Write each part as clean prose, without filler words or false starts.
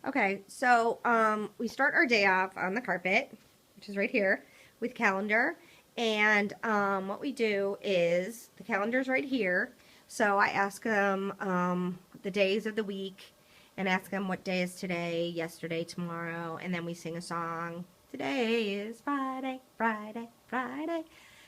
Okay, so we start our day off on the carpet, which is right here, with calendar. And what we do is the calendar's right here. So I ask them the days of the week and ask them what day is today, yesterday, tomorrow, and then we sing a song. Today is Friday, Friday, Friday.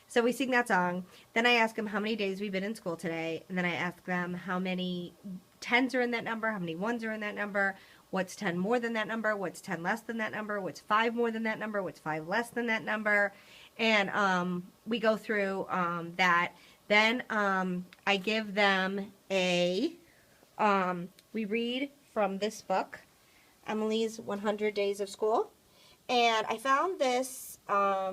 So we sing that song. Then I ask them how many days we've been in school today, and then I ask them how many tens are in that number, how many ones are in that number, what's 10 more than that number, what's 10 less than that number, what's 5 more than that number, what's 5 less than that number. And we go through that. Then I give them we read from this book, Emily's 100 Days of School. And I found this, I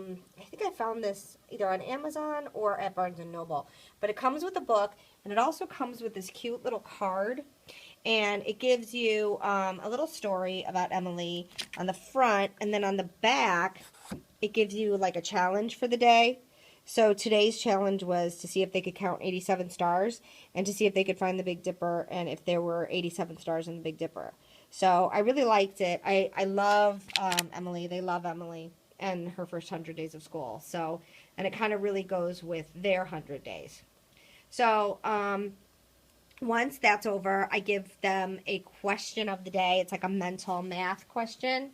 think I found this either on Amazon or at Barnes & Noble. But it comes with a book, and it also comes with this cute little card. And it gives you a little story about Emily on the front, and then on the back, it gives you like a challenge for the day. So today's challenge was to see if they could count 87 stars and to see if they could find the Big Dipper and if there were 87 stars in the Big Dipper. So I really liked it. I love Emily. They love Emily and her first 100 days of school. So, and it kind of really goes with their 100 days. So, once that's over, I give them a question of the day. It's like a mental math question.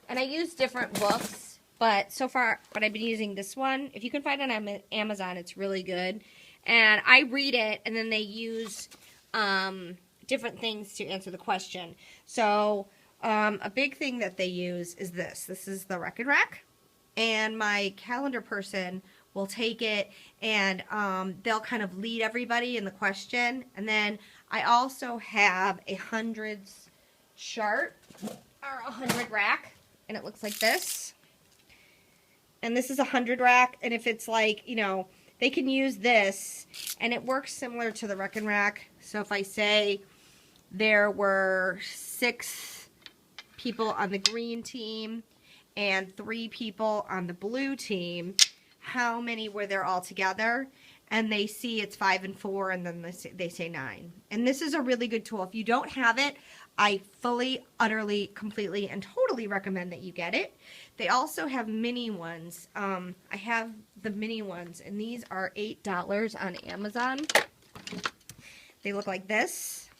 And I use different books, but so far, I've been using this one. If you can find it on Amazon, it's really good. And I read it, and then they use different things to answer the question. So a big thing that they use is this. This is the Record Rack. And my calendar person will take it and they'll kind of lead everybody in the question. And then I also have a hundreds chart or a 100 rack, and it looks like this. And this is a 100 rack, and if it's like, you know, they can use this, and it works similar to the Record Rack. So if I say there were 6 people on the green team and 3 people on the blue team, how many were there all together? And they see it's 5 and 4, and then they say 9. And this is a really good tool. If you don't have it, I fully, utterly, completely, and totally recommend that you get it. They also have mini ones. I have the mini ones, and these are $8 on Amazon. They look like this.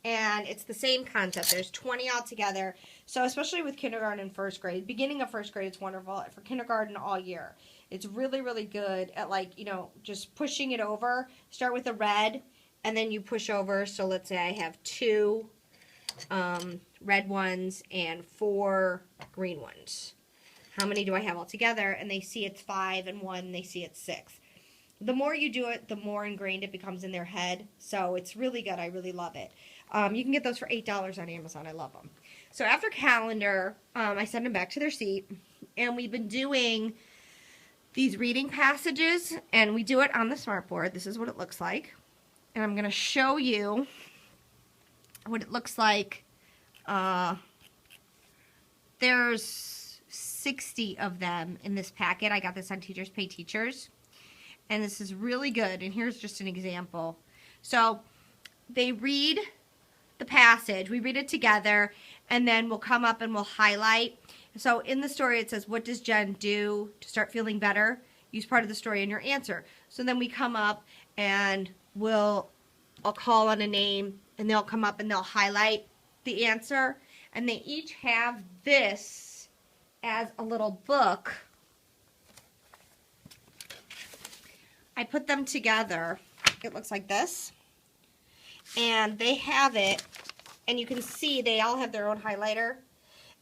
And it's the same concept. There's 20 altogether. So especially with kindergarten and first grade, beginning of first grade, it's wonderful. For kindergarten all year, it's really, really good at, like, you know, just pushing it over. Start with a red, and then you push over. So let's say I have 2 red ones and 4 green ones. How many do I have altogether? And they see it's 5 and 1. They see it's 6. The more you do it, the more ingrained it becomes in their head. So it's really good. I really love it. You can get those for $8 on Amazon. I love them. So after calendar, I send them back to their seat. And we've been doing these reading passages. And we do it on the smartboard. This is what it looks like. And I'm going to show you what it looks like. There's 60 of them in this packet. I got this on Teachers Pay Teachers. And this is really good. And here's just an example. So they read the passage. We read it together. And then we'll come up and we'll highlight. So in the story it says, what does Jen do to start feeling better? Use part of the story in your answer. So then we come up and I'll call on a name. And they'll come up and they'll highlight the answer. And they each have this as a little book. I put them together. It looks like this. And they have it. And you can see they all have their own highlighter.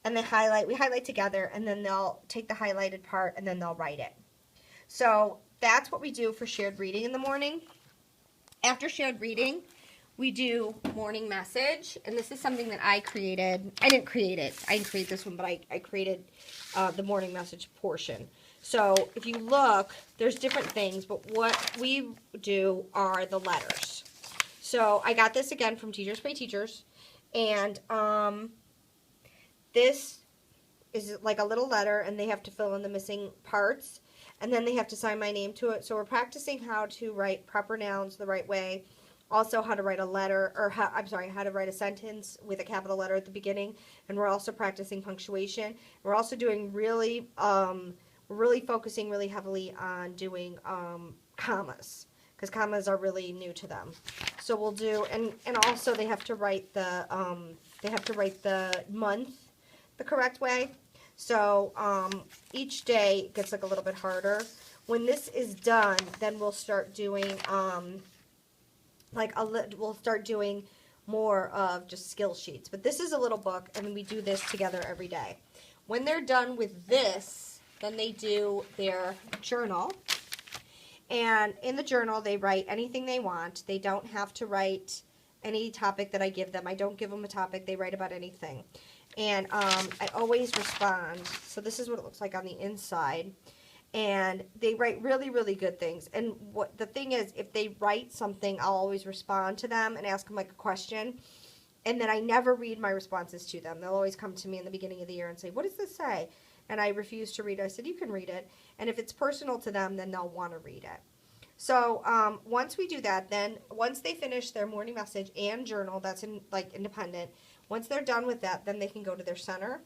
And we highlight together. And then they'll take the highlighted part and then they'll write it. So that's what we do for shared reading in the morning. After shared reading, we do morning message. And this is something that I created. I didn't create it. I didn't create this one, but I created the morning message portion. So if you look, there's different things, but what we do are the letters. So I got this again from Teachers Pay Teachers, and this is like a little letter, and they have to fill in the missing parts, and then they have to sign my name to it. So we're practicing how to write proper nouns the right way, Also how to write a letter, or how to write a sentence with a capital letter at the beginning. And we're also practicing punctuation. We're also doing really focusing really heavily on doing commas, because commas are really new to them. So we'll do, and also they have to write the month the correct way. So each day gets like a little bit harder. When this is done, then we'll start doing we'll start doing more of just skill sheets. But this is a little book, and we do this together every day. When they're done with this, then they do their journal. And in the journal, they write anything they want. They don't have to write any topic that I give them. I don't give them a topic. They write about anything. And I always respond. So this is what it looks like on the inside. And they write really, really good things. And what the thing is, if they write something, I'll always respond to them and ask them like a question. And then I never read my responses to them. They'll always come to me in the beginning of the year and say, what does this say? And I refuse to read it. I said, you can read it. And if it's personal to them, then they'll want to read it. So once we do that, then once they finish their morning message and journal, that's independent. Once they're done with that, then they can go to their center.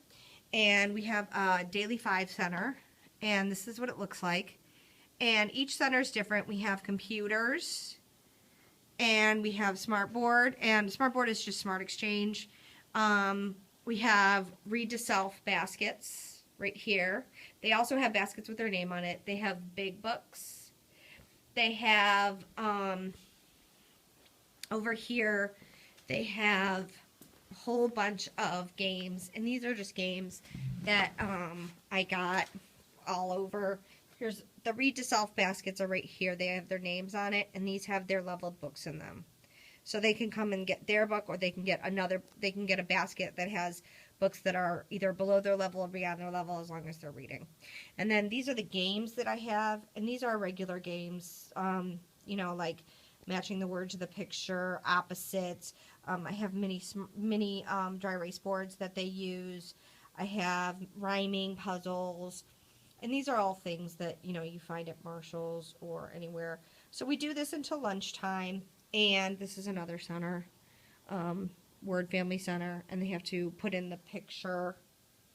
And we have a Daily 5 center. And this is what it looks like. And each center is different. We have computers. And we have Smartboard. And Smartboard is just Smart Exchange. We have Read to Self baskets right here. They also have baskets with their name on it. They have big books. They have, over here, they have a whole bunch of games. And these are just games that I got all over. Here's the Read to Self baskets are right here. They have their names on it. And these have their leveled books in them. So they can come and get their book, or they can get a basket that has books that are either below their level or beyond their level, as long as they're reading. And then these are the games that I have, and these are regular games, like matching the word to the picture, opposites. I have mini dry erase boards that they use. I have rhyming puzzles, and these are all things that you find at Marshall's or anywhere. So we do this until lunchtime. And this is another center, Word Family Center, and they have to put in the picture.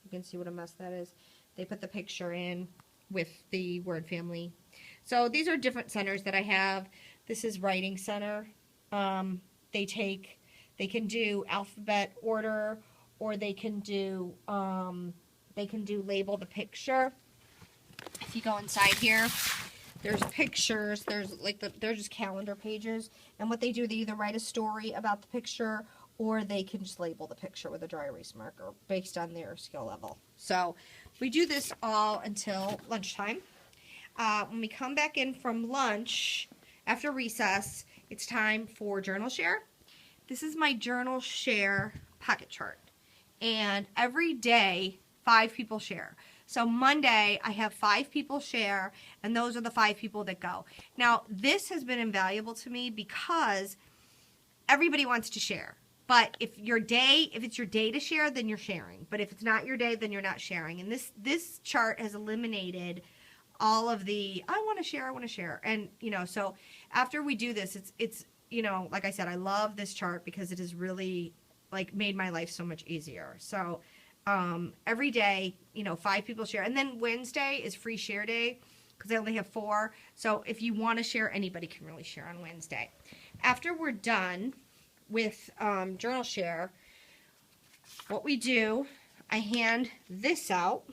You can see what a mess that is. They put the picture in with the Word Family. So these are different centers that I have. This is Writing Center. They can do alphabet order, or they can do label the picture. If you go inside here, there's pictures, there's they're just calendar pages, and what they do, they either write a story about the picture, or they can just label the picture with a dry erase marker based on their skill level. So we do this all until lunchtime. When we come back in from lunch, after recess, it's time for Journal Share. This is my Journal Share pocket chart, and every day 5 people share. So Monday, I have 5 people share, and those are the 5 people that go. Now, this has been invaluable to me because everybody wants to share. But if it's your day to share, then you're sharing. But if it's not your day, then you're not sharing. And this chart has eliminated all of the, I want to share. And, so after we do this, it's like I said, I love this chart because it has really, made my life so much easier. So every day, 5 people share. And then Wednesday is free share day because I only have 4. So if you want to share, anybody can really share on Wednesday. After we're done with Journal Share, what we do, I hand this out.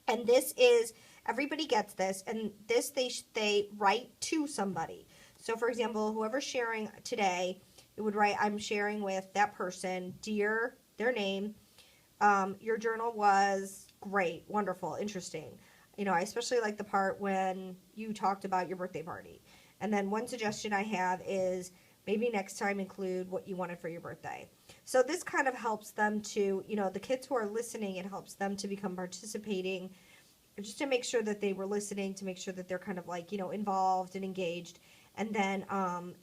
And this is, everybody gets this. And this they write to somebody. So for example, whoever's sharing today, it would write, I'm sharing with that person, dear, their name. Your journal was great, wonderful, interesting. I especially like the part when you talked about your birthday party. And then one suggestion I have is maybe next time include what you wanted for your birthday. So this kind of helps them to, the kids who are listening, it helps them to become participating, just to make sure that they were listening, to make sure that they're kind of involved and engaged. And then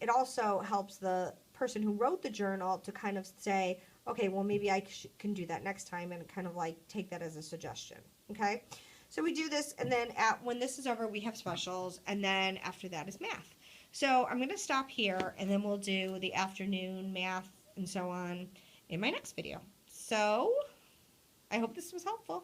it also helps the person who wrote the journal to kind of say, okay, well, maybe I can do that next time, and kind of take that as a suggestion. Okay, so we do this, and then when this is over, we have specials, and then after that is math. So I'm going to stop here, and then we'll do the afternoon math and so on in my next video. So I hope this was helpful.